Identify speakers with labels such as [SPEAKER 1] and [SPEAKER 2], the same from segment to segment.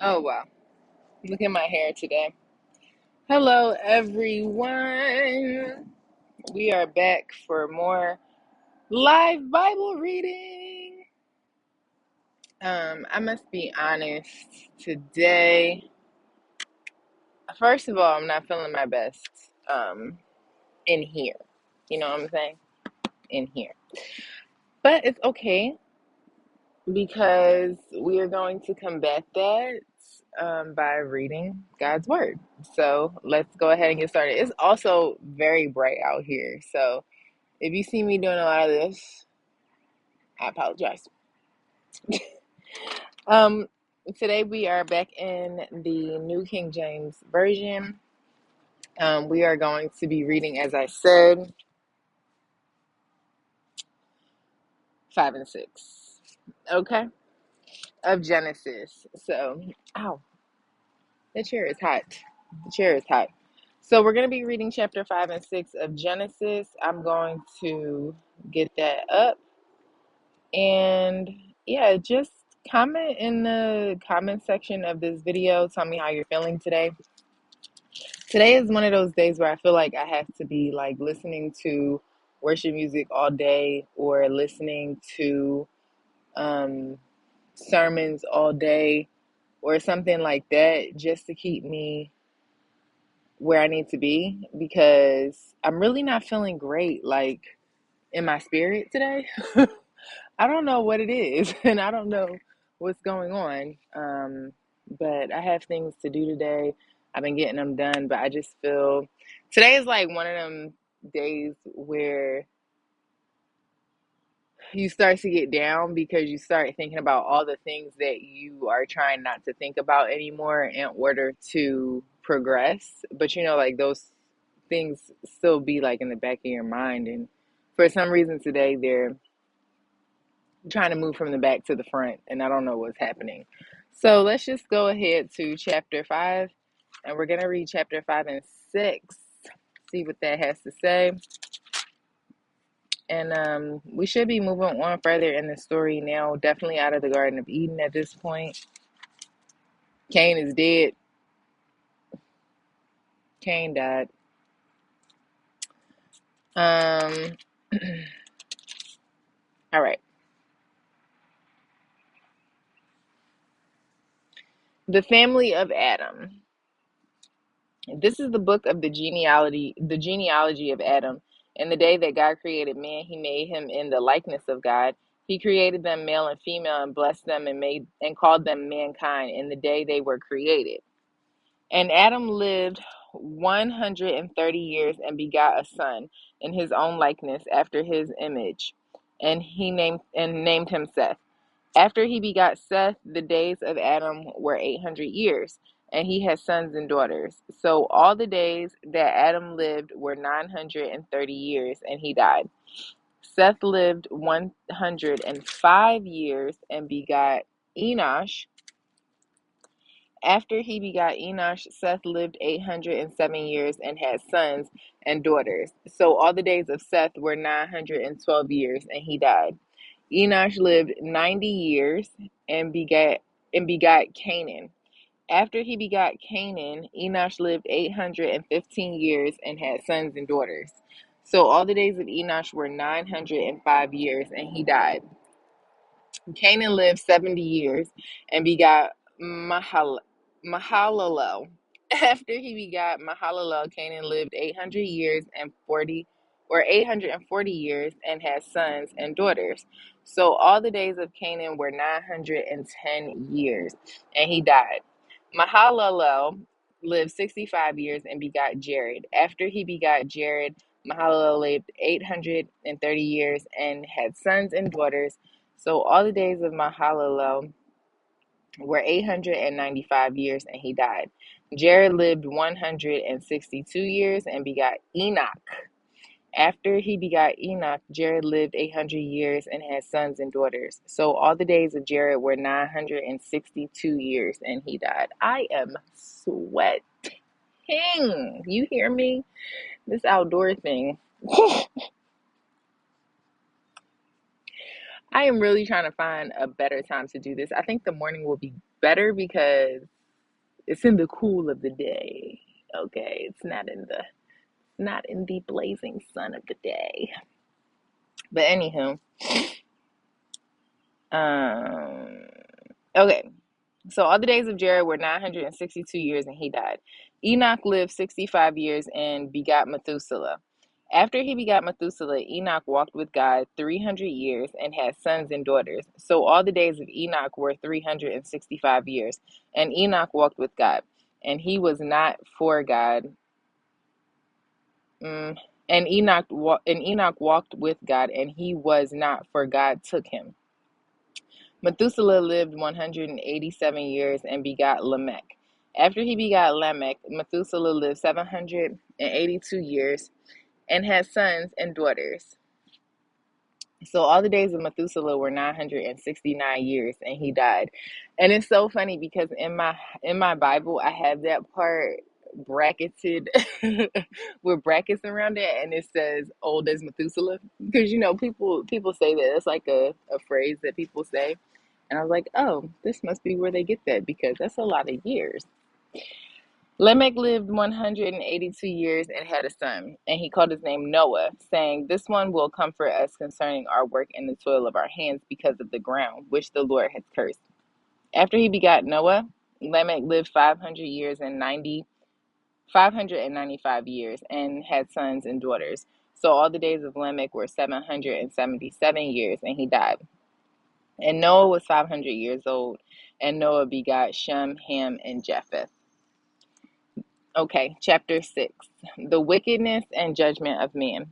[SPEAKER 1] Oh, wow. Look at my hair today. Hello, everyone. We are back for more live Bible reading. I must be honest today. First of all, I'm not feeling my best in here. You know what I'm saying? In here. But it's okay because we are going to combat that by reading God's Word. So let's go ahead and get started. It's also very bright out here. So if you see me doing a lot of this, I apologize. Um, Today we are back in the New King James Version. We are going to be reading, as I said, 5 and 6. Okay? Of Genesis. So, ow, the chair is hot. The chair is hot. So we're going to be reading chapter 5 and 6 of Genesis. I'm going to get that up. And yeah, just comment in the comment section of this video. Tell me how you're feeling today. Today is one of those days where I feel like I have to be like listening to worship music all day or listening to um, sermons all day or something like that just to keep me where I need to be because I'm really not feeling great like in my spirit today. I don't know what it is and I don't know what's going on. But I have things to do today. I've been getting them done, but I just feel today is like one of them days where you start to get down because you start thinking about all the things that you are trying not to think about anymore in order to progress. But you know, like those things still be like in the back of your mind. And for some reason today, they're trying to move from the back to the front, and I don't know what's happening. So let's just go ahead to chapter 5, and we're going to read chapter 5 and 6, see what that has to say. And we should be moving on further in the story now, definitely out of the Garden of Eden at this point. Cain is dead. Cain died. Um, all right. The family of Adam. This is the book of the genealogy of Adam. In the day that God created man, he made him in the likeness of God. He created them male and female and blessed them and called them mankind in the day they were created. And Adam lived 130 years and begot a son in his own likeness after his image, and he named him Seth. After he begot Seth, the days of Adam were 800 years, and he had sons and daughters. So all the days that Adam lived were 930 years, and he died. Seth lived 105 years and begot Enosh. After he begot Enosh, Seth lived 807 years and had sons and daughters. So all the days of Seth were 912 years, and he died. Enosh lived 90 years and begot Canaan. After he begot Canaan, Enosh lived 815 years and had sons and daughters. So all the days of Enosh were 905 years, and he died. Canaan lived 70 years and begot Mahalalel. After he begot Mahalalel, Canaan lived 840 years and had sons and daughters. So all the days of Canaan were 910 years, and he died. Mahalalel lived 65 years and begot Jared. After he begot Jared, Mahalalel lived 830 years and had sons and daughters. So all the days of Mahalalel were 895 years, and he died. Jared lived 162 years and begot Enoch. After he begot Enoch, Jared lived 800 years and had sons and daughters. So all the days of Jared were 962 years, and he died. I am sweating. You hear me? This outdoor thing. I am really trying to find a better time to do this. I think the morning will be better because it's in the cool of the day. Okay, it's not in the blazing sun of the day. But anywho, um, okay. So all the days of Jared were 962 years, and he died. Enoch lived 65 years and begot Methuselah. After he begot Methuselah, Enoch walked with God 300 years and had sons and daughters. So all the days of Enoch were 365 years, and Enoch walked with God, and he was not for God. And Enoch walked with God, and he was not, for God took him. Methuselah lived 187 years and begot Lamech. After he begot Lamech, Methuselah lived 782 years and had sons and daughters. So all the days of Methuselah were 969 years, and he died. And it's so funny because in my Bible I have that part bracketed with brackets around it, and it says old as Methuselah, because people say that it's like a phrase that people say. And I was like, oh, this must be where they get that, because that's a lot of years. Lamech lived 182 years and had a son, and he called his name Noah, saying, this one will comfort us concerning our work and the toil of our hands because of the ground, which the Lord has cursed. After he begot Noah, Lamech lived 595 years and had sons and daughters. So all the days of Lamech were 777 years, and he died. And Noah was 500 years old, and Noah begot Shem, Ham, and Japheth. Okay, chapter 6. The wickedness and judgment of man.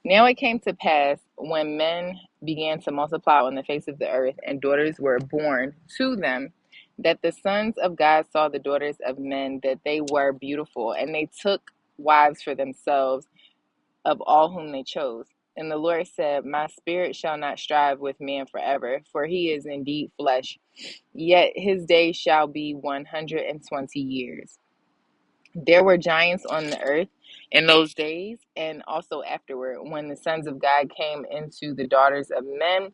[SPEAKER 1] Now it came to pass, when men began to multiply on the face of the earth, and daughters were born to them, that the sons of God saw the daughters of men, that they were beautiful, and they took wives for themselves of all whom they chose. And the Lord said, my spirit shall not strive with man forever, for he is indeed flesh, yet his days shall be 120 years. There were giants on the earth in those days, and also afterward, when the sons of God came into the daughters of men,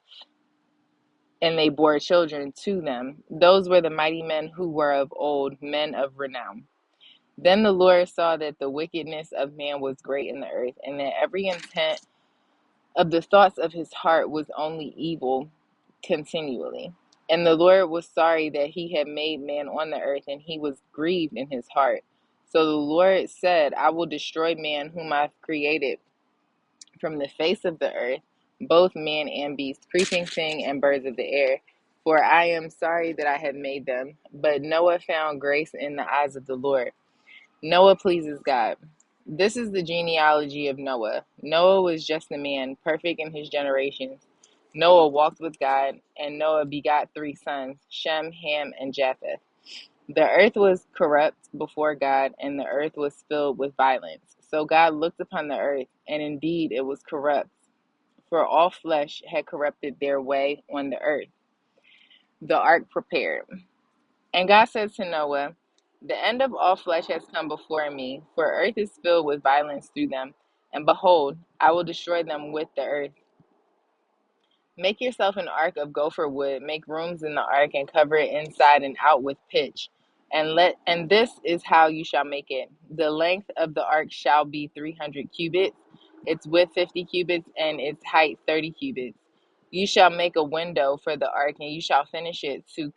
[SPEAKER 1] and they bore children to them. Those were the mighty men who were of old, men of renown. Then the Lord saw that the wickedness of man was great in the earth, and that every intent of the thoughts of his heart was only evil continually. And the Lord was sorry that he had made man on the earth, and he was grieved in his heart. So the Lord said, I will destroy man whom I've created from the face of the earth, both man and beast, creeping thing and birds of the air. For I am sorry that I have made them. But Noah found grace in the eyes of the Lord. Noah pleases God. This is the genealogy of Noah. Noah was just a man, perfect in his generations. Noah walked with God, and Noah begot 3 sons, Shem, Ham, and Japheth. The earth was corrupt before God, and the earth was filled with violence. So God looked upon the earth, and indeed it was corrupt, for all flesh had corrupted their way on the earth. The ark prepared. And God said to Noah, the end of all flesh has come before me, for earth is filled with violence through them. And behold, I will destroy them with the earth. Make yourself an ark of gopher wood, make rooms in the ark, and cover it inside and out with pitch. And this is how you shall make it. The length of the ark shall be 300 cubits, its width 50 cubits, and its height 30 cubits. You shall make a window for the ark, and you shall finish it to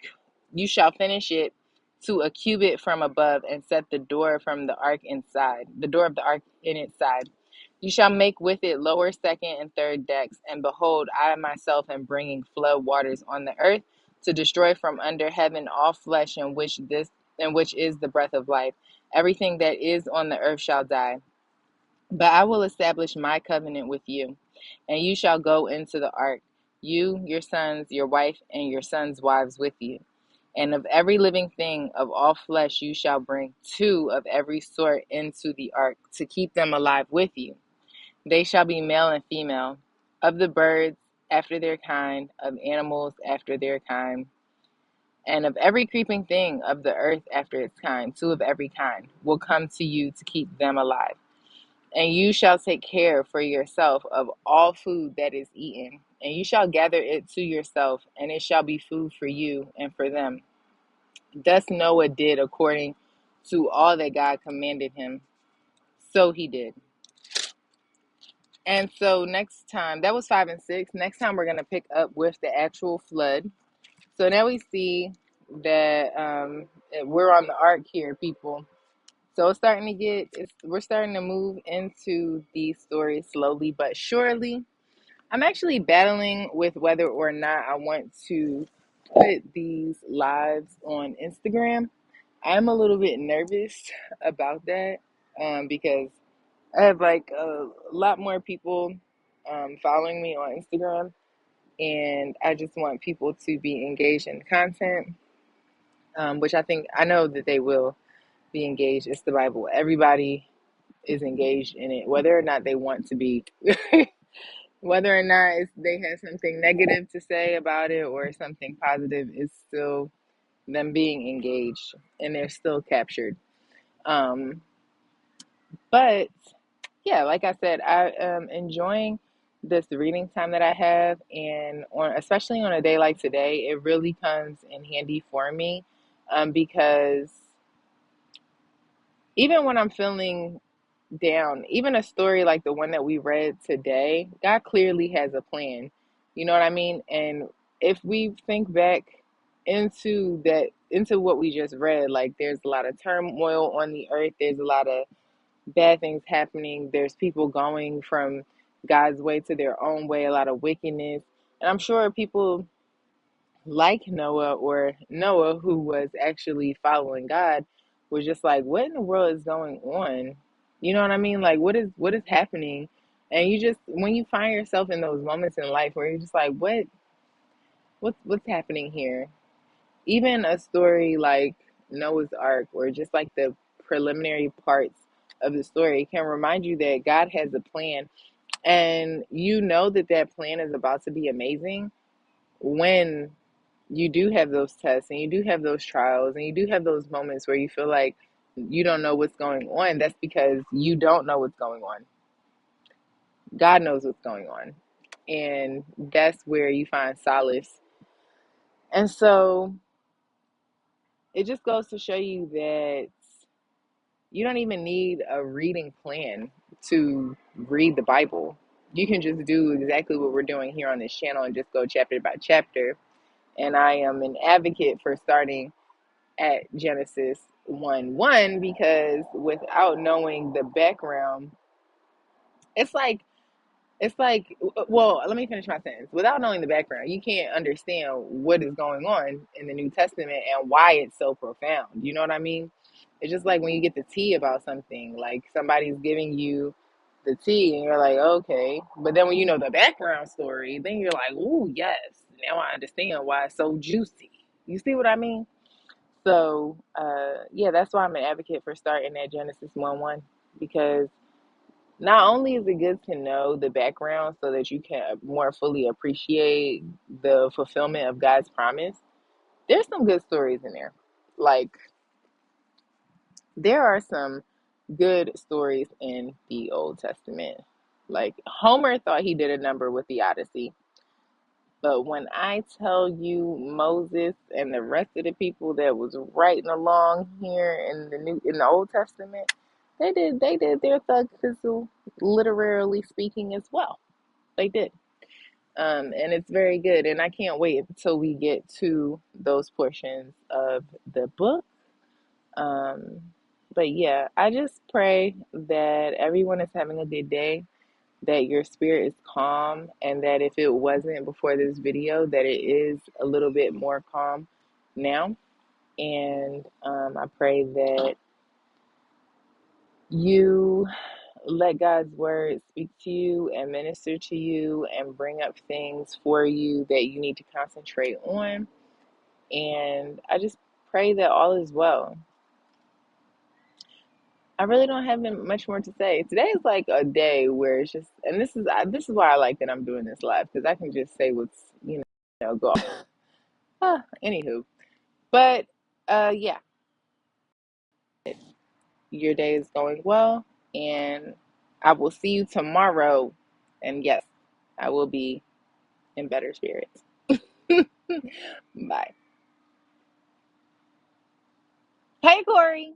[SPEAKER 1] a cubit from above, and set the door from the door of the ark in its side. You shall make with it lower, second, and third decks. And behold, I myself am bringing flood waters on the earth, to destroy from under heaven all flesh, in which is the breath of life. Everything that is on the earth shall die. But I will establish my covenant with you, and you shall go into the ark, you, your sons, your wife, and your sons' wives with you. And of every living thing of all flesh you shall bring 2 of every sort into the ark, to keep them alive with you. They shall be male and female, of the birds after their kind, of animals after their kind, and of every creeping thing of the earth after its kind. 2 of every kind will come to you to keep them alive. And you shall take care for yourself of all food that is eaten, and you shall gather it to yourself, and it shall be food for you and for them. Thus Noah did according to all that God commanded him. So he did. And so next time, that was 5 and 6. Next time, we're going to pick up with the actual flood. So now we see that we're on the ark here, people. So it's starting to we're starting to move into the story slowly but surely. I'm actually battling with whether or not I want to put these lives on Instagram. I'm a little bit nervous about that because I have like a lot more people following me on Instagram, and I just want people to be engaged in the content, which I know that they will be engaged. It's the Bible. Everybody is engaged in it, whether or not they want to be, whether or not they have something negative to say about it or something positive, it's still them being engaged and they're still captured. Um, but yeah, like I said, I am enjoying this reading time that I have, and especially on a day like today, it really comes in handy for me, because even when I'm feeling down, even a story like the one that we read today, God clearly has a plan. You know what I mean? And if we think back into what we just read, like there's a lot of turmoil on the earth, there's a lot of bad things happening. There's people going from God's way to their own way, a lot of wickedness. And I'm sure people like Noah or Noah, who was actually following God, was just like, what in the world is going on? You know what I mean? Like, what is happening? And you just, when you find yourself in those moments in life where you're just like, what's happening here? Even a story like Noah's Ark, or just like the preliminary parts of the story, can remind you that God has a plan, and you know that that plan is about to be amazing when you do have those tests and you do have those trials and you do have those moments where you feel like you don't know what's going on. That's because you don't know what's going on. God knows what's going on. And that's where you find solace. And so it just goes to show you that you don't even need a reading plan to read the Bible. You can just do exactly what we're doing here on this channel and just go chapter by chapter. And I am an advocate for starting at Genesis 1:1, because without knowing the background, it's like well, let me finish my sentence. Without knowing the background, you can't understand what is going on in the New Testament and why it's so profound. You know what I mean? It's just like when you get the tea about something, like somebody's giving you the tea and you're like, okay. But then when you know the background story, then you're like, ooh, yes, now I understand why it's so juicy. You see what I mean? So, yeah, that's why I'm an advocate for starting at Genesis 1:1, because not only is it good to know the background so that you can more fully appreciate the fulfillment of God's promise, there's some good stories in there. Like, there are some good stories in the Old Testament. Like, Homer thought he did a number with the Odyssey. But when I tell you Moses and the rest of the people that was writing along here in the Old Testament, they did their thug fizzle, literally speaking, as well. They did. And it's very good. And I can't wait until we get to those portions of the book. Um, but yeah, I just pray that everyone is having a good day, that your spirit is calm, and that if it wasn't before this video, that it is a little bit more calm now. And I pray that you let God's word speak to you and minister to you and bring up things for you that you need to concentrate on. And I just pray that all is well. I really don't have much more to say. Today is like a day where it's just, and this is why I like that I'm doing this live, because I can just say what's, go. Anywho, but yeah, your day is going well, and I will see you tomorrow. And yes, I will be in better spirits. Bye. Hey, Corey.